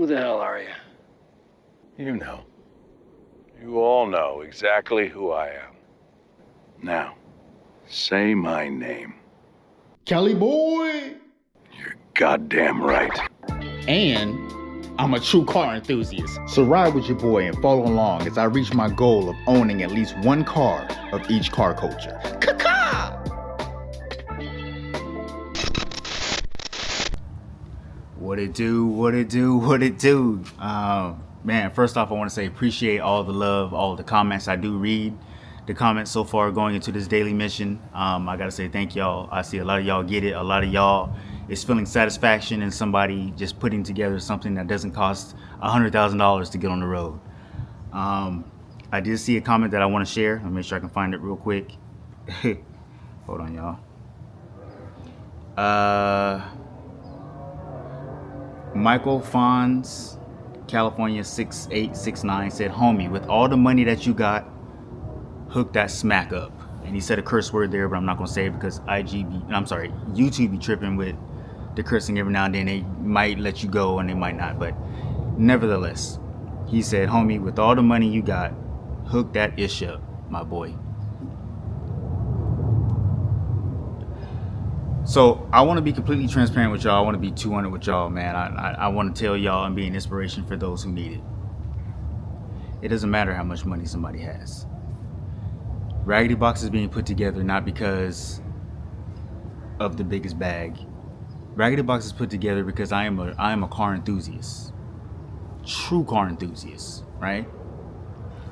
Who the hell are you? You know. You all know exactly who I am. Now, say my name. Caliboy! You're goddamn right. And I'm a true car enthusiast. So ride with your boy and follow along as I reach my goal of owning at least one car of each car culture. Ka-ka! What it do, what it do, what it do. Man, first off, I want to say appreciate all the love, all the comments. I do read the comments so far going into this daily mission. I gotta say thank y'all. I see a lot of y'all get it. A lot of y'all is feeling satisfaction in somebody just putting together something that doesn't cost $100,000 to get on the road. I did see a comment that I want to share. Let me make sure I can find it real quick. Hold on, y'all. Michael Fonz, California 6869 said, "Homie, with all the money that you got, hook that smack up." And he said a curse word there, but I'm not gonna say it because YouTube be tripping with the cursing every now and then. They might let you go and they might not, but nevertheless, he said, "Homie, with all the money you got, hook that ish up, my boy." So I want to be completely transparent with y'all. I want to be 200 with y'all, man. I want to tell y'all and be an inspiration for those who need it. It doesn't matter how much money somebody has. Raggedybox is being put together not because of the biggest bag. Raggedybox is put together because I am a car enthusiast. True car enthusiast, right?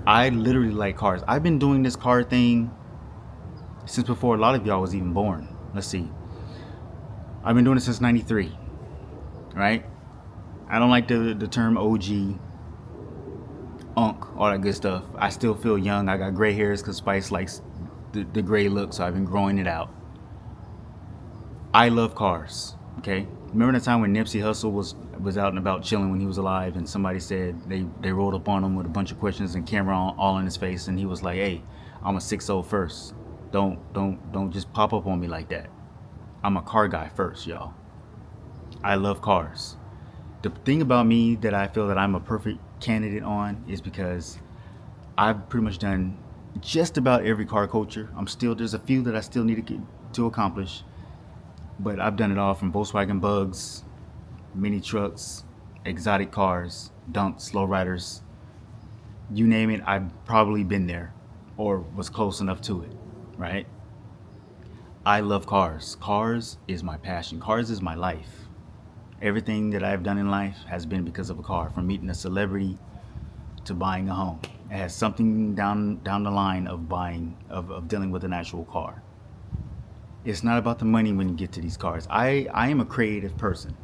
I literally like cars. I've been doing this car thing since before a lot of y'all was even born. Let's see. I've been doing it since 93, right? I don't like the term OG, all that good stuff. I still feel young. I got gray hairs because Spice likes the gray look, so I've been growing it out. I love cars, okay? Remember the time when Nipsey Hussle was out and about chilling when he was alive, and somebody said they rolled up on him with a bunch of questions and camera all in his face, and he was like, "Hey, I'm a 6'0" first. Don't just pop up on me like that. I'm a car guy first, y'all. I love cars. The thing about me that I feel that I'm a perfect candidate on is because I've pretty much done just about every car culture. There's a few that I still need to accomplish, but I've done it all from Volkswagen Bugs, mini trucks, exotic cars, dumps, lowriders, you name it. I've probably been there or was close enough to it, right? I love cars. Cars is my passion. Cars is my life. Everything that I've done in life has been because of a car, from meeting a celebrity to buying a home. It has something down the line of dealing with an actual car. It's not about the money when you get to these cars. I am a creative person.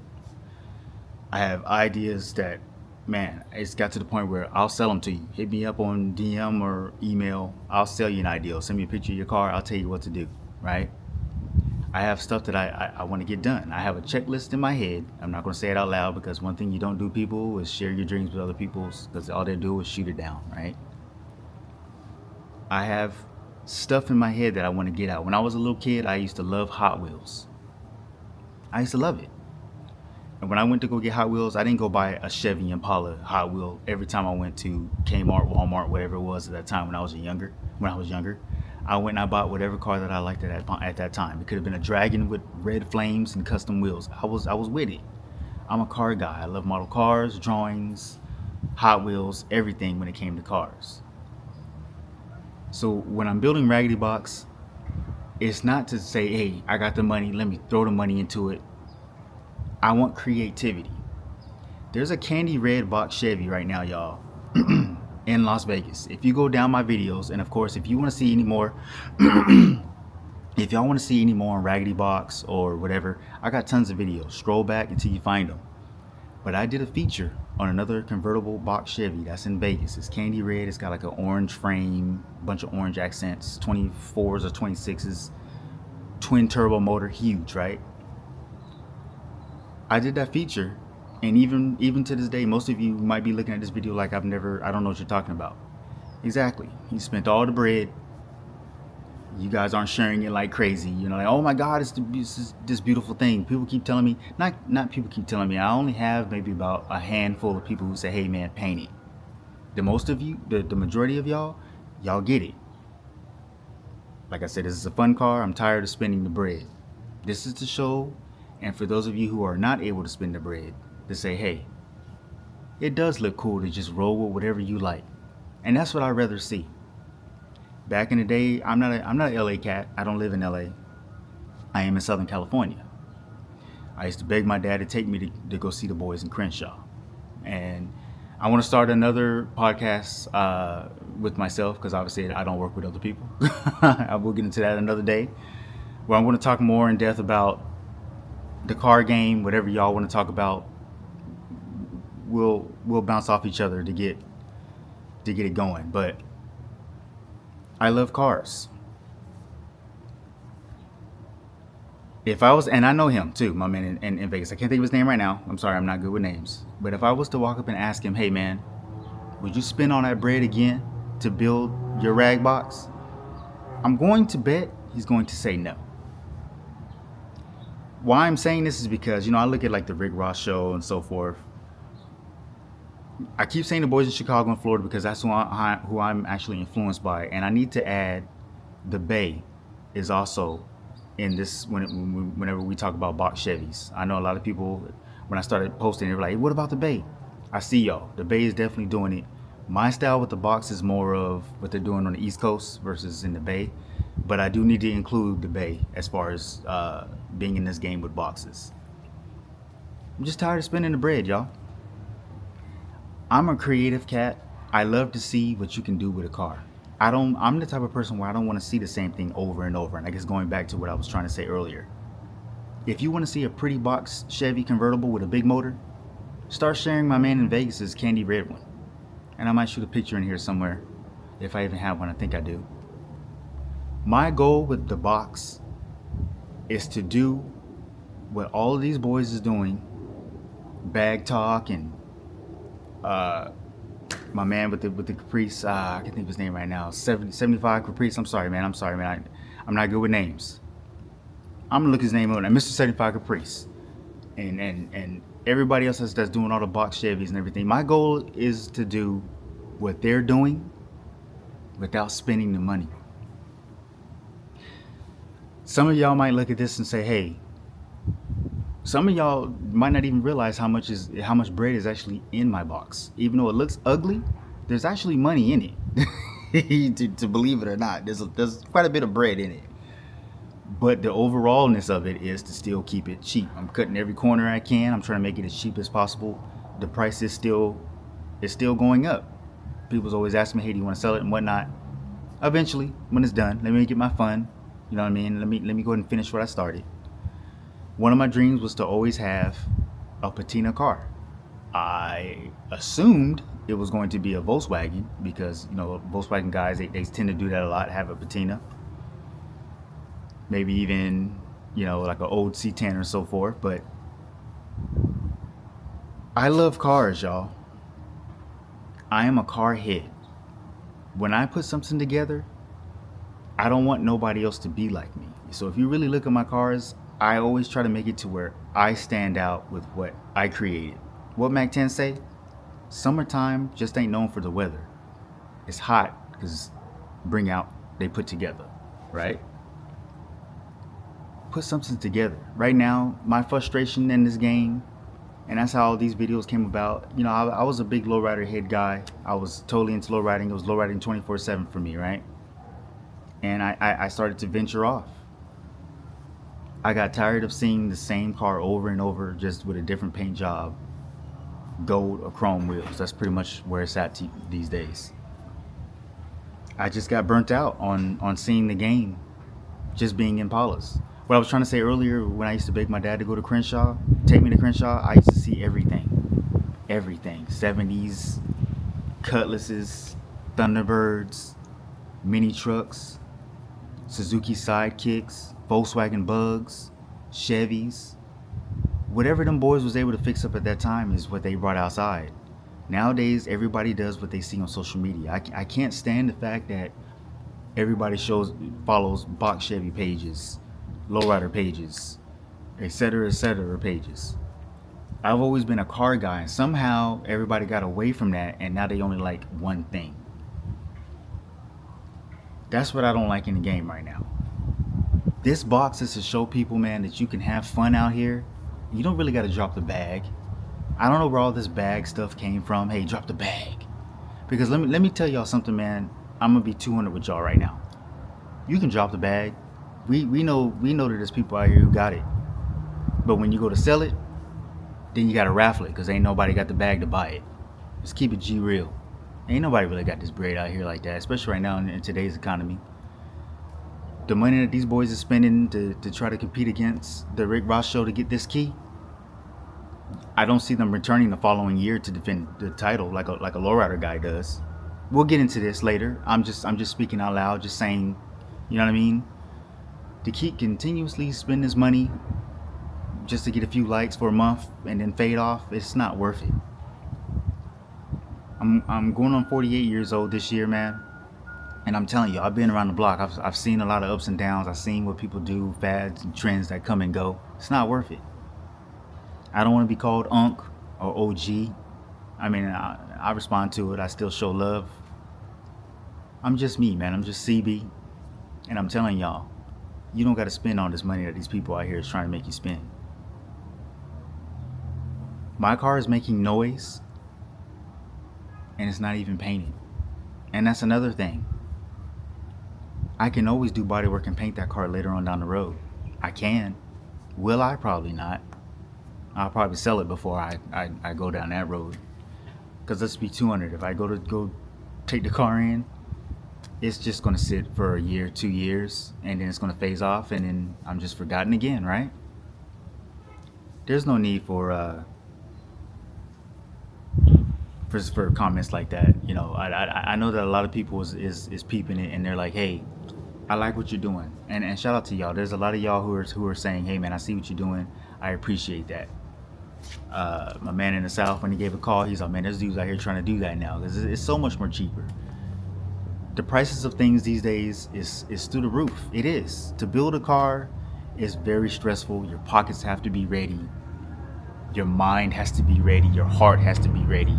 I have ideas that, man, it's got to the point where I'll sell them to you. Hit me up on DM or email. I'll sell you an idea. Send me a picture of your car. I'll tell you what to do, right? I have stuff that I want to get done. I have a checklist in my head. I'm not going to say it out loud because one thing you don't do, people, is share your dreams with other people, because all they do is shoot it down, right? I have stuff in my head that I want to get out. When I was a little kid, I used to love Hot Wheels. I used to love it. And when I went to go get Hot Wheels, I didn't go buy a Chevy Impala Hot Wheel every time I went to Kmart, Walmart, whatever it was at that time when I was younger. I went and I bought whatever car that I liked at that time. It could have been a Dragon with red flames and custom wheels. I was with it. I'm a car guy. I love model cars, drawings, Hot Wheels, everything when it came to cars. So when I'm building Raggedybox, it's not to say, hey, I got the money, let me throw the money into it. I want creativity. There's a candy red box Chevy right now, y'all. In Las Vegas. If you go down my videos, and of course, if you want to see any more, if y'all want to see any more on Raggedybox or whatever, I got tons of videos. Scroll back until you find them. But I did a feature on another convertible box Chevy that's in Vegas. It's candy red. It's got like an orange frame, bunch of orange accents, 24s or 26s, twin turbo motor, huge, right? I did that feature. And even to this day, most of you might be looking at this video like I don't know what you're talking about. Exactly. He spent all the bread, You guys aren't sharing it like crazy. You know, like, oh my God, it's this beautiful thing. People keep telling me, not people keep telling me. I only have maybe about a handful of people who say, hey man, paint it. The most of you, the majority of y'all get it. Like I said, this is a fun car. I'm tired of spending the bread. This is the show, and for those of you who are not able to spend the bread, to say, hey, it does look cool to just roll with whatever you like. And that's what I'd rather see. Back in the day, I'm not an LA cat. I don't live in LA. I am in Southern California. I used to beg my dad to take me to go see the boys in Crenshaw. And I want to start another podcast with myself, because obviously I don't work with other people. I will get into that another day, where I'm going to talk more in depth about the car game, whatever y'all want to talk about. We'll bounce off each other to get it going. But I love cars. If I was, and I know him too, my man in Vegas. I can't think of his name right now. I'm sorry, I'm not good with names. But if I was to walk up and ask him, hey man, would you spend all that bread again to build your Raggedybox? I'm going to bet he's going to say no. Why I'm saying this is because, I look at like the Rick Ross show and so forth. I keep saying the boys in Chicago and Florida because that's who I'm actually influenced by. And I need to add, the Bay is also in this whenever we talk about box Chevys. I know a lot of people, when I started posting, they were like, hey, what about the Bay? I see y'all. The Bay is definitely doing it. My style with the box is more of what they're doing on the East Coast versus in the Bay. But I do need to include the Bay as far as being in this game with boxes. I'm just tired of spending the bread, y'all. I'm a creative cat. I love to see what you can do with a car. I'm the type of person where I don't want to see the same thing over and over. And I guess going back to what I was trying to say earlier. If you want to see a pretty box Chevy convertible with a big motor, start sharing my man in Vegas's candy red one. And I might shoot a picture in here somewhere. If I even have one, I think I do. My goal with the box is to do what all of these boys is doing. Bag talk and my man with the Caprice, I can't think of his name right now. 75 Caprice. I'm sorry, man. I'm not good with names. I'm gonna look his name up. Mr. 75 Caprice, and everybody else that's doing all the box Chevys and everything. My goal is to do what they're doing without spending the money. Some of y'all might look at this and say, hey. Some of y'all might not even realize how much bread is actually in my box. Even though it looks ugly, there's actually money in it. to believe it or not, there's quite a bit of bread in it. But the overallness of it is to still keep it cheap. I'm cutting every corner I can. I'm trying to make it as cheap as possible. The price is still going up. People's always asking me, hey, do you want to sell it and whatnot? Eventually, when it's done, let me get my fun. You know what I mean? Let me go ahead and finish what I started. One of my dreams was to always have a patina car. I assumed it was going to be a Volkswagen because, Volkswagen guys, they tend to do that a lot, have a patina. Maybe even, like an old C10 or so forth. But I love cars, y'all. I am a car head. When I put something together, I don't want nobody else to be like me. So if you really look at my cars, I always try to make it to where I stand out with what I created. What Mac 10 say? Summertime just ain't known for the weather. It's hot because bring out, they put together, right? Put something together. Right now, my frustration in this game, and that's how all these videos came about. I was a big lowrider head guy. I was totally into lowriding. It was lowriding 24/7 for me, right? And I started to venture off. I got tired of seeing the same car over and over, just with a different paint job, gold or chrome wheels. That's pretty much where it's at these days. I just got burnt out on seeing the game just being Impalas. What I was trying to say earlier, when I used to beg my dad to go to Crenshaw, take me to Crenshaw, I used to see everything. Everything. 70s, Cutlasses, Thunderbirds, mini trucks, Suzuki Sidekicks, Volkswagen Bugs, Chevys. Whatever them boys was able to fix up at that time is what they brought outside. Nowadays, everybody does what they see on social media. I can't stand the fact that Everybody follows box Chevy pages, lowrider pages, etc. pages. I've always been a car guy, and somehow everybody got away from that, and now they only like one thing. That's what I don't like in the game right now. This box is to show people, man, that you can have fun out here. You don't really got to drop the bag. I don't know where all this bag stuff came from. Hey, drop the bag. Because let me tell y'all something, man. I'm gonna be 200 with y'all right now. You can drop the bag. We know that there's people out here who got it. But when you go to sell it, then you gotta raffle it because ain't nobody got the bag to buy it. Let's keep it G real. Ain't nobody really got this bread out here like that, especially right now in today's economy. The money that these boys are spending to try to compete against the Rick Ross show to get this key, I don't see them returning the following year to defend the title like a lowrider guy does. We'll get into this later. I'm just speaking out loud, just saying, you know what I mean? To keep continuously spending this money just to get a few likes for a month and then fade off, it's not worth it. I'm going on 48 years old this year, man. And I'm telling you, I've been around the block. I've seen a lot of ups and downs. I've seen what people do, fads and trends that come and go. It's not worth it. I don't want to be called Unc or OG. I mean, I respond to it. I still show love. I'm just me, man. I'm just CB. And I'm telling y'all, you don't got to spend all this money that these people out here is trying to make you spend. My car is making noise, and it's not even painted. And that's another thing. I can always do body work and paint that car later on down the road. I can. Will I? Probably not. I'll probably sell it before I go down that road. Because let's be 200. If I go take the car in, it's just going to sit for a year, 2 years, and then it's going to phase off, and then I'm just forgotten again, right? There's no need for comments like that. You know, I know that a lot of people is peeping it, and they're like, hey, I like what you're doing, and shout out to y'all. There's a lot of y'all who are saying, hey man, I see what you're doing. I appreciate that. My man in the South, when he gave a call, he's like, man, there's dudes out here trying to do that now because it's so much more cheaper. The prices of things these days is through the roof. It is. To build a car is very stressful. Your pockets have to be ready. Your mind has to be ready. Your heart has to be ready.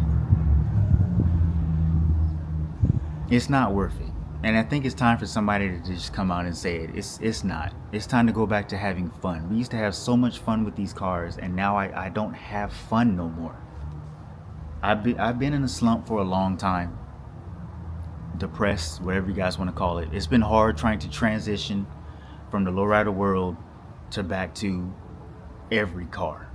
It's not worth it. And I think it's time for somebody to just come out and say it. It's not. It's time to go back to having fun. We used to have so much fun with these cars, and now I don't have fun no more. I've been in a slump for a long time. Depressed, whatever you guys want to call it. It's been hard trying to transition from the lowrider world to back to every car.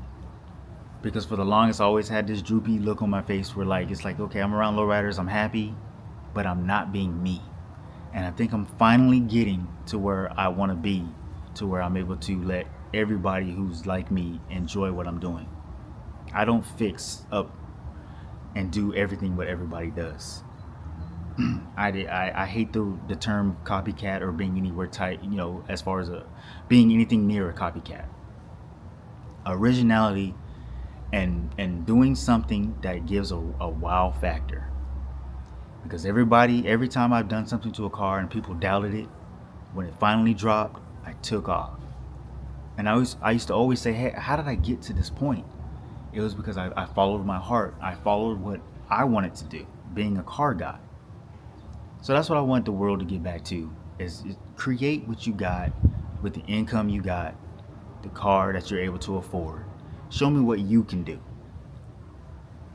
Because for the longest I always had this droopy look on my face where it's like, okay, I'm around lowriders, I'm happy, but I'm not being me. And I think I'm finally getting to where I want to be, to where I'm able to let everybody who's like me enjoy what I'm doing. I don't fix up and do everything what everybody does. I hate the term copycat or being anywhere tight, you know, as far as being anything near a copycat. Originality and doing something that gives a wow factor. Because every time I've done something to a car and people doubted it, when it finally dropped, I took off. And I used to always say, hey, how did I get to this point? It was because I followed my heart. I followed what I wanted to do, being a car guy. So that's what I want the world to get back to, is create what you got with the income you got, the car that you're able to afford. Show me what you can do.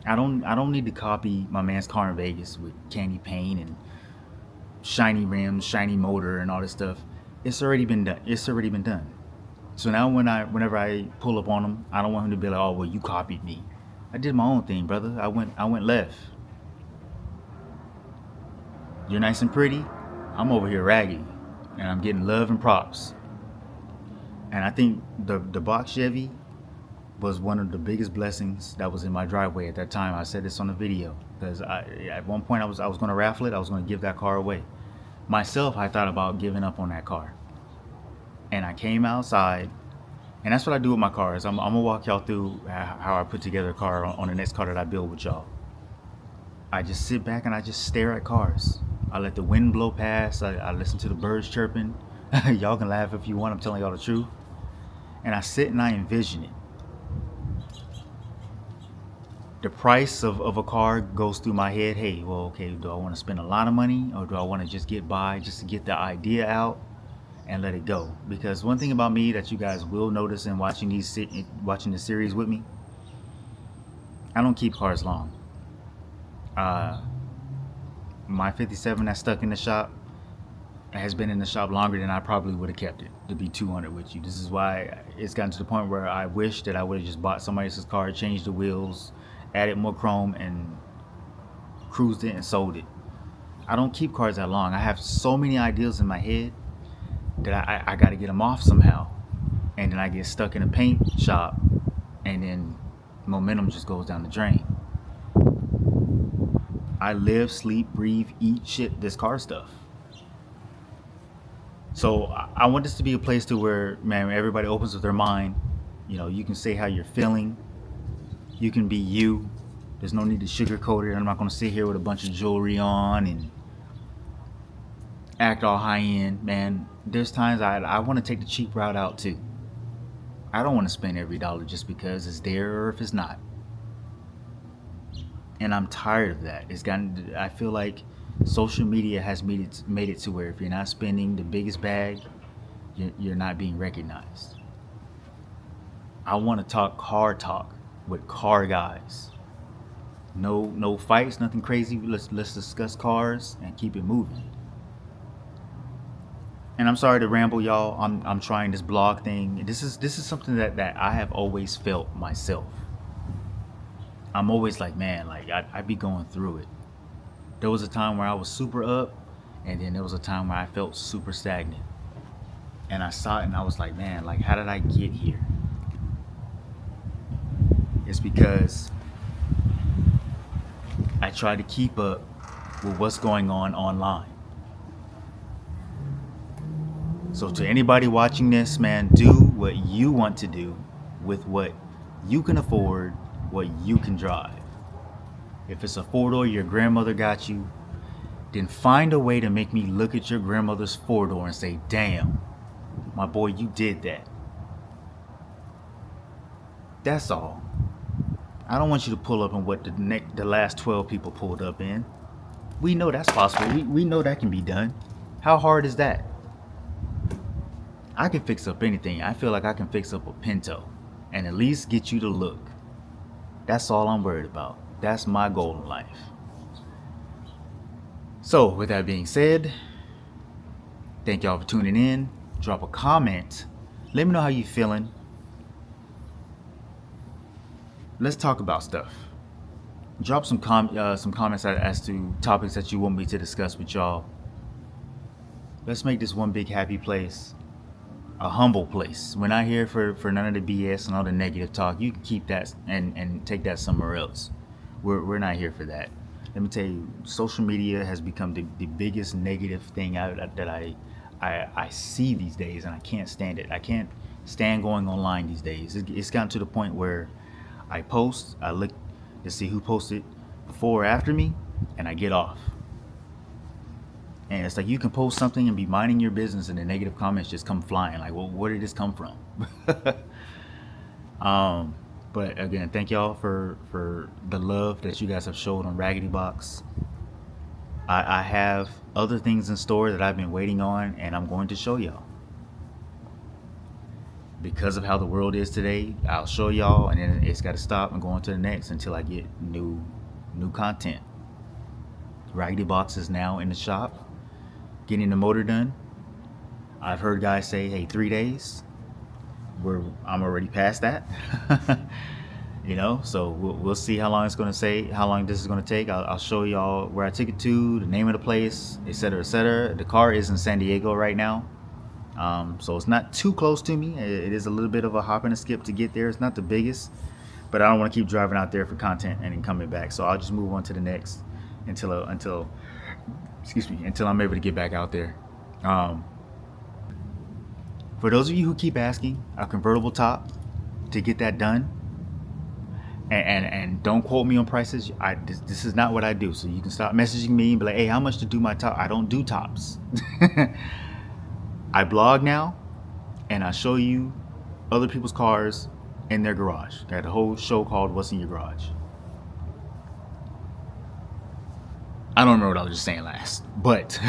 I don't need to copy my man's car in Vegas with candy paint and shiny rims, shiny motor, and all this stuff. It's already been done. So now whenever I pull up on him, I don't want him to be like, oh well, you copied me. I did my own thing, brother. I went left. You're nice and pretty. I'm over here raggedy, and I'm getting love and props. And I think the box Chevy was one of the biggest blessings that was in my driveway at that time. I said this on the video because at one point I was going to raffle it. I was going to give that car away. Myself, I thought about giving up on that car. And I came outside, and that's what I do with my cars. I'm gonna walk y'all through how I put together a car on the next car that I build with y'all. I just sit back and I just stare at cars. I let the wind blow past. I listen to the birds chirping. Y'all can laugh if you want. I'm telling y'all the truth. And I sit and I envision it. The price of a car goes through my head. Hey, well, okay, do I want to spend a lot of money, or do I want to just get by, just to get the idea out and let it go? Because one thing about me that you guys will notice in watching the series with me, I don't keep cars long. My 57 that's stuck in the shop has been in the shop longer than I probably would have kept it, to be 200 with you. This is why it's gotten to the point where I wish that I would have just bought somebody else's car, changed the wheels, added more chrome, and cruised it and sold it. I don't keep cars that long. I have so many ideas in my head that I got to get them off somehow. And then I get stuck in a paint shop, and then momentum just goes down the drain. I live, sleep, breathe, eat shit, this car stuff. So I want this to be a place to where, man, everybody opens with their mind. You know, you can say how you're feeling. You can be you. There's no need to sugarcoat it. I'm not going to sit here with a bunch of jewelry on and act all high end. Man, there's times I want to take the cheap route out too. I don't want to spend every dollar just because it's there or if it's not. And I'm tired of that. I feel like social media has made it to where if you're not spending the biggest bag, you're not being recognized. I want to talk with car guys. No fights, nothing crazy. Let's discuss cars and keep it moving. And I'm sorry to ramble, y'all. I'm trying this blog thing. This is something that I have always felt myself. I'm always like, man, like I'd be going through it. There was a time where I was super up, and then there was a time where I felt super stagnant. And I saw it and I was like, man, like, how did I get here? It's because I try to keep up with what's going on online. So to anybody watching this, man, do what you want to do with what you can afford, what you can drive. If it's a 4-door your grandmother got you, then find a way to make me look at your grandmother's 4-door and say, damn, my boy, you did that. That's all. I don't want you to pull up in what the last 12 people pulled up in. We know that's possible. We know that can be done. How hard is that? I can fix up anything. I feel like I can fix up a Pinto and at least get you to look. That's all I'm worried about. That's my goal in life. So, with that being said, thank y'all for tuning in. Drop a comment. Let me know how you feeling. Let's talk about stuff. Drop some comments as to topics that you want me to discuss with y'all. Let's make this one big happy place. A humble place. We're not here for none of the BS and all the negative talk. You can keep that and take that somewhere else. We're not here for that. Let me tell you, social media has become the biggest negative thing that I see these days, and I can't stand it. I can't stand going online these days. It's gotten to the point where I post, I look to see who posted before or after me, and I get off. And it's like you can post something and be minding your business, and the negative comments just come flying. Like, well, where did this come from? But again, thank y'all for the love that you guys have showed on Raggedybox. I have other things in store that I've been waiting on, and I'm going to show y'all. Because of how the world is today, I'll show y'all, and then it's got to stop and go on to the next until I get new content. Raggedybox is now in the shop, getting the motor done. I've heard guys say, hey, 3 days. I'm already past that. You know, so we'll see how long how long this is going to take. I'll show y'all where I took it to, the name of the place, etc., etc. The car is in San Diego right now. So it's not too close to me. It is a little bit of a hop and a skip to get there. It's not the biggest, but I don't want to keep driving out there for content and then coming back. So I'll just move on to the next until I'm able to get back out there. For those of you who keep asking, a convertible top to get that done, And don't quote me on prices. This is not what I do. So you can stop messaging me and be like, hey, how much to do my top? I don't do tops. I blog now, and I show you other people's cars in their garage. I got a whole show called What's in Your Garage. I don't remember what I was just saying last, but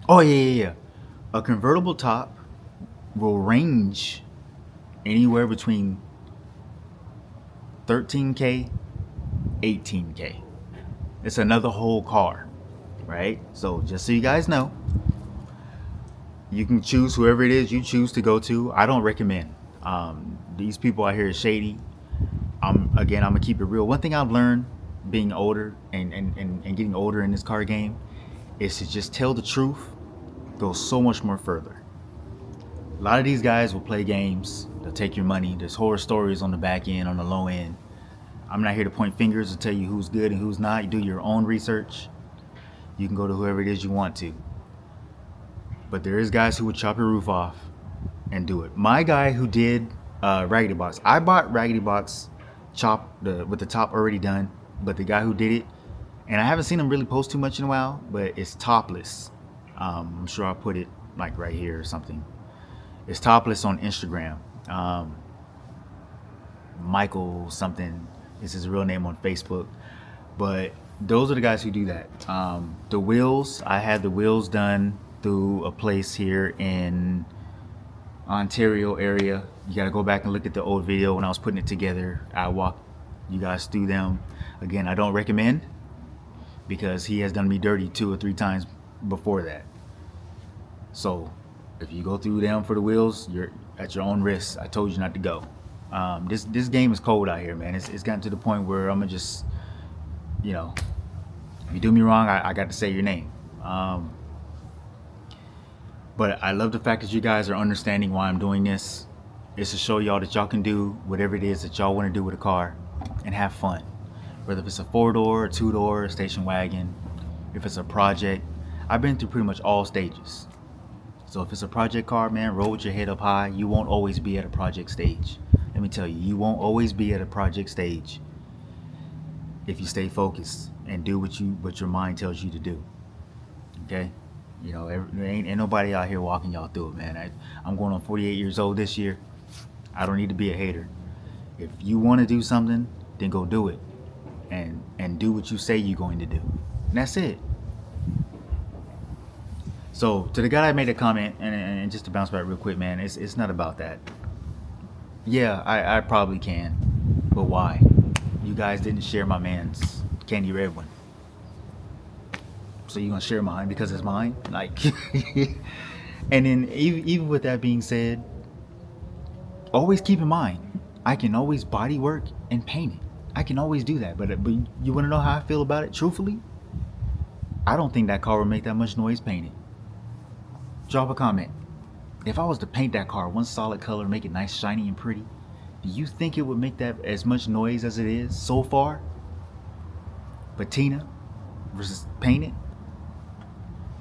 oh yeah. A convertible top will range anywhere between 13K, 18K. It's another whole car, right? So just so you guys know, you can choose whoever it is you choose to go to. I don't recommend. These people out here is shady. I'm gonna keep it real. One thing I've learned being older and getting older in this car game is to just tell the truth goes so much more further. A lot of these guys will play games. They'll take your money. There's horror stories on the back end, on the low end. I'm not here to point fingers and tell you who's good and who's not. You do your own research. You can go to whoever it is you want to. But there is guys who would chop your roof off and do it. My guy who did Raggedybox, I bought Raggedybox with the top already done. But the guy who did it, and I haven't seen him really post too much in a while, but it's topless. I'm sure I'll put it like right here or something. It's topless on Instagram. Michael something is his real name on Facebook. But those are the guys who do that. The wheels, I had the wheels done through a place here in Ontario area. You got to go back and look at the old video when I was putting it together. I walked you guys through them. Again, I don't recommend, because he has done me dirty 2 or 3 times before that. So if you go through them for the wheels, you're at your own risk. I told you not to go. This game is cold out here, man. It's gotten to the point where I'm gonna just, if you do me wrong, I got to say your name. But I love the fact that you guys are understanding why I'm doing this. It's to show y'all that y'all can do whatever it is that y'all want to do with a car and have fun. Whether if it's a 4-door, a 2-door, a station wagon, if it's a project. I've been through pretty much all stages. So if it's a project car, man, roll with your head up high. You won't always be at a project stage. Let me tell you, you won't always be at a project stage if you stay focused and do what your mind tells you to do. Okay? Ain't nobody out here walking y'all through it, man. I'm going on 48 years old this year. I don't need to be a hater. If you want to do something, then go do it. And do what you say you're going to do. And that's it. So to the guy that made a comment, and just to bounce back real quick, man, it's not about that. Yeah, I probably can, but why? You guys didn't share my man's candy red one, so you gonna share mine because it's mine? Like, and then even with that being said, always keep in mind, I can always body work and paint it. I can always do that, but you want to know how I feel about it? Truthfully, I don't think that car would make that much noise painted. Drop a comment. If I was to paint that car one solid color, make it nice, shiny, and pretty, do you think it would make that as much noise as it is so far? Patina versus painted.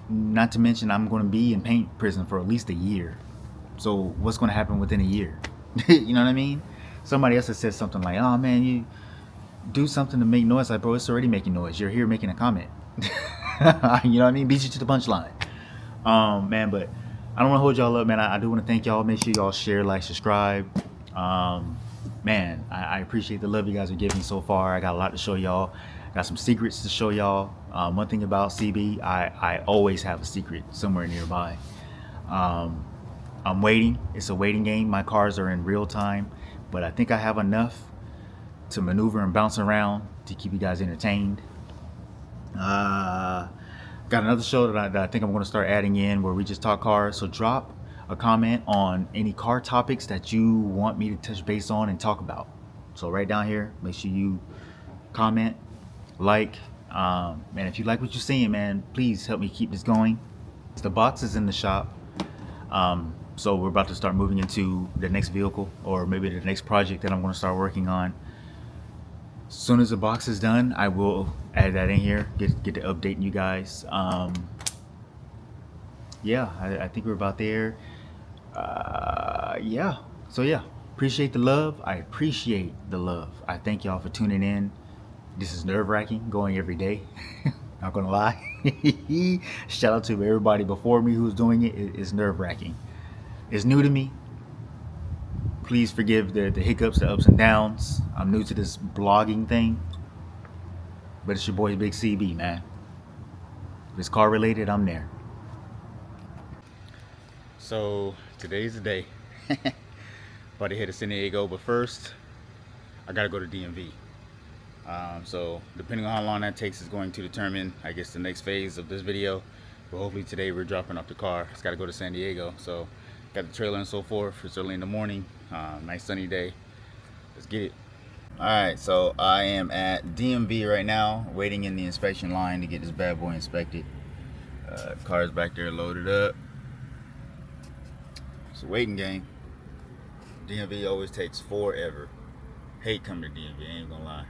Not to mention, I'm going to be in paint prison for at least a year. So what's going to happen within a year? You know what I mean? Somebody else has said something like, "Oh man, you do something to make noise." Like, bro, it's already making noise. You're here making a comment. You know what I mean? Beat you to the punchline. Man, but I don't want to hold y'all up, man. I do want to thank y'all. Make sure y'all share, like, subscribe. Man, I appreciate the love you guys are giving so far. I got a lot to show y'all. Got some secrets to show y'all. One thing about CB, I always have a secret somewhere nearby. I'm waiting. It's a waiting game. My cars are in real time, but I think I have enough to maneuver and bounce around to keep you guys entertained. Got another show that I think I'm going to start adding in where we just talk cars. So drop a comment on any car topics that you want me to touch base on and talk about. So right down here, make sure you comment, like. Man, if you like what you're seeing, man, please help me keep this going. The box is in the shop. So we're about to start moving into the next vehicle, or maybe the next project that I'm going to start working on. As soon as the box is done, I will add that in here, get to updating you guys. Yeah, I think we're about there. Yeah, so yeah, appreciate the love. I appreciate the love. I thank y'all for tuning in. This is nerve-wracking, going every day. Not gonna lie. Shout out to everybody before me who's doing it. It's nerve-wracking. It's new to me. Please forgive the hiccups, the ups and downs. I'm new to this blogging thing. But it's your boy Big CB, man. If it's car related, I'm there. So today's the day. About to head to San Diego, but first I gotta go to DMV. So depending on how long that takes is going to determine, I guess, the next phase of this video. But hopefully today we're dropping off the car. It's got to go to San Diego, so got the trailer and so forth. It's early in the morning. Nice sunny day. Let's get it. All right, so I am at DMV right now, waiting in the inspection line to get this bad boy inspected. Car's back there loaded up. It's a waiting game. DMV always takes forever. Hate coming to DMV, I ain't gonna lie.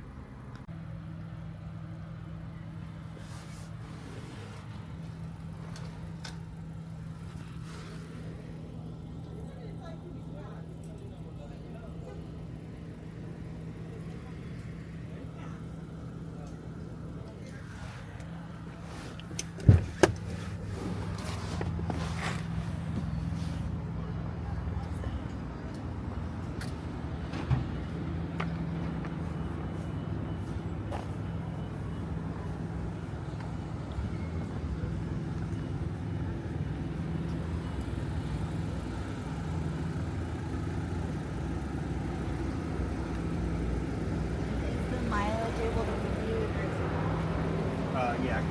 Yeah, I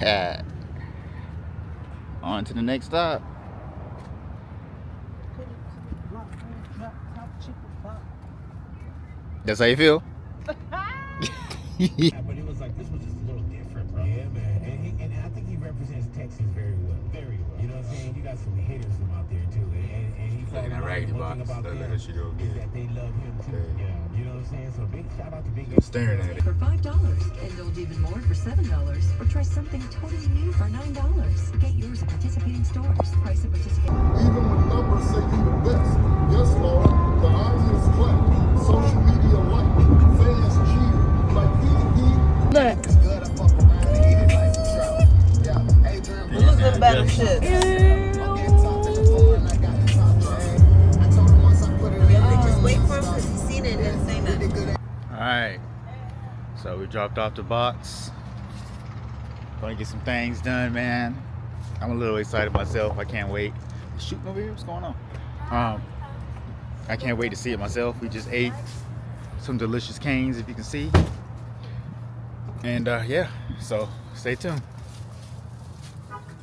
can. On to the next stop. That's how you feel? Yeah, but it was like, this was just a little different, bro. Yeah, man. And I think he represents Texas very well. Very well. You know what I'm saying? You got some hitters from out there, too. And he Looking at Raggedybox, about them that she go is get. that they love him, too. Yeah. You know what I'm saying? So big shout out to Big Staring at it. For $5, and build even more for $7, or try something totally new for $9. Get yours at participating stores. Price of participating. Even when numbers say you the best, yes, Lord, the audience clap, social media like, fans cheer, like he. Look. It's good, I fuck around and eat it like some trout. Yeah, Adrian, Look at better shit. I'm getting top in the phone, I got the top chain. I told him once I put it in, Just wait for him because he's seen it and didn't say nothing. Alright, so we dropped off the box. Gonna get some things done, man. I'm a little excited myself. I can't wait. Shooting over here? What's going on? I can't wait to see it myself. We just ate some delicious canes, if you can see. And yeah, so stay tuned.